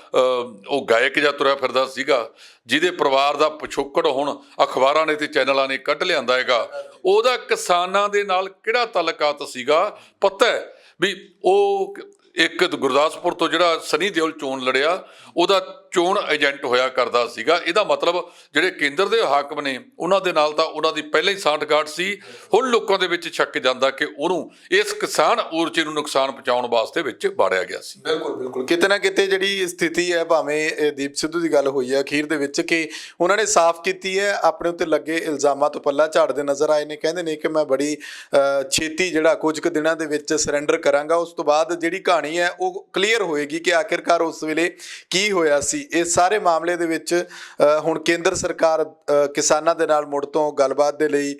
ਉਹ ਗਾਇਕ ਜਿਹਾ ਤੁਰਿਆ ਫਿਰਦਾ ਸੀਗਾ, ਜਿਹਦੇ ਪਰਿਵਾਰ ਦਾ ਪਿਛੋਕੜ ਹੁਣ ਅਖਬਾਰਾਂ ਨੇ ਤੇ ਚੈਨਲਾਂ ਨੇ ਕੱਢ ਲਿਆਂਦਾ ਹੈਗਾ, ਉਹਦਾ ਕਿਸਾਨਾਂ ਦੇ ਨਾਲ ਕਿਹੜਾ ਤਾਲੁਕਾਤ ਸੀਗਾ ਪਤਾ ਹੈ ਵੀ ਉਹ ਇੱਕ ਗੁਰਦਾਸਪੁਰ ਤੋਂ ਜਿਹੜਾ ਸਨੀ ਦਿਓਲ ਚੋਣ ਲੜਿਆ, ਉਹਦਾ ਚੋਣ ਏਜੰਟ ਹੋਇਆ ਕਰਦਾ ਸੀਗਾ। ਇਹਦਾ ਮਤਲਬ ਜਿਹੜੇ ਕੇਂਦਰ ਦੇ ਹਾਕਮ ਨੇ ਉਹਨਾਂ ਦੇ ਨਾਲ ਤਾਂ ਉਹਨਾਂ ਦੀ ਪਹਿਲਾਂ ਹੀ ਸਾਂਠ-ਗਾਂਠ ਸੀ। ਹੁਣ ਲੋਕਾਂ ਦੇ ਵਿੱਚ ਸ਼ੱਕ ਜਾਂਦਾ ਕਿ ਉਹਨੂੰ ਇਸ ਕਿਸਾਨ ਮੋਰਚੇ ਨੂੰ ਨੁਕਸਾਨ ਪਹੁੰਚਾਉਣ ਵਾਸਤੇ ਵਿੱਚ ਵਾੜਿਆ ਗਿਆ ਸੀ। ਬਿਲਕੁਲ ਬਿਲਕੁਲ, ਕਿਤੇ ਨਾ ਕਿਤੇ ਜਿਹੜੀ ਸਥਿਤੀ ਹੈ, ਭਾਵੇਂ ਦੀਪ ਸਿੱਧੂ ਦੀ ਗੱਲ ਹੋਈ ਹੈ ਅਖੀਰ ਦੇ ਵਿੱਚ ਕਿ ਉਹਨਾਂ ਨੇ ਸਾਫ਼ ਕੀਤੀ ਹੈ, ਆਪਣੇ ਉੱਤੇ ਲੱਗੇ ਇਲਜ਼ਾਮਾਂ ਤੋਂ ਪੱਲਾ ਝਾੜਦੇ ਨਜ਼ਰ ਆਏ ਨੇ। ਕਹਿੰਦੇ ਨੇ ਕਿ ਮੈਂ ਬੜੀ ਛੇਤੀ ਜਿਹੜਾ ਕੁਝ ਕੁ ਦਿਨਾਂ ਦੇ ਵਿੱਚ ਸਰੈਂਡਰ ਕਰਾਂਗਾ, ਉਸ ਤੋਂ ਬਾਅਦ ਜਿਹੜੀ ਕਹਾਣੀ ਹੈ ਉਹ ਕਲੀਅਰ ਹੋਏਗੀ ਕਿ ਆਖਿਰਕਾਰ ਉਸ ਵੇਲੇ ਕੀ ਹੋਇਆ ਸੀ। ਇਸ ਸਾਰੇ ਮਾਮਲੇ ਦੇ ਵਿੱਚ ਹੁਣ ਕੇਂਦਰ ਸਰਕਾਰ ਕਿਸਾਨਾਂ ਦੇ ਨਾਲ ਮੁੜ ਤੋਂ ਗੱਲਬਾਤ ਦੇ ਲਈ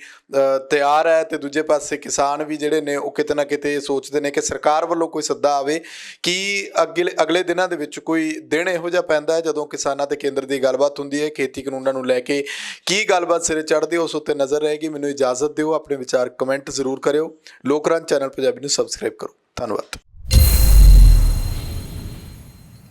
ਤਿਆਰ ਹੈ, ਤੇ ਦੂਜੇ ਪਾਸੇ ਕਿਸਾਨ ਵੀ ਜਿਹੜੇ ਨੇ ਉਹ ਕਿਤੇ ਨਾ ਕਿਤੇ ਸੋਚਦੇ ਨੇ ਕਿ ਸਰਕਾਰ ਵੱਲੋਂ ਕੋਈ ਸੱਦਾ ਆਵੇ। ਕਿ ਅਗਲੇ ਦਿਨਾਂ ਦੇ ਵਿੱਚ ਕੋਈ ਦਿਨ ਇਹੋ ਜਿਹਾ ਪੈਂਦਾ ਹੈ ਜਦੋਂ ਕਿਸਾਨਾਂ ਤੇ ਕੇਂਦਰ ਦੀ ਗੱਲਬਾਤ ਹੁੰਦੀ ਹੈ, ਖੇਤੀ ਕਾਨੂੰਨਾਂ ਨੂੰ ਲੈ ਕੇ ਕੀ ਗੱਲਬਾਤ ਸਿਰੇ ਚੜ੍ਹਦੀ ਉਸ ਉੱਤੇ ਨਜ਼ਰ ਰਹੇਗੀ। ਮੈਨੂੰ ਇਜਾਜ਼ਤ ਦਿਓ, ਆਪਣੇ ਵਿਚਾਰ ਕਮੈਂਟ ਜ਼ਰੂਰ ਕਰਿਓ। ਲੋਕ ਰਾਜ ਚੈਨਲ ਪੰਜਾਬੀ ਨੂੰ ਸਬਸਕ੍ਰਾਈਬ ਕਰੋ। ਧੰਨਵਾਦ।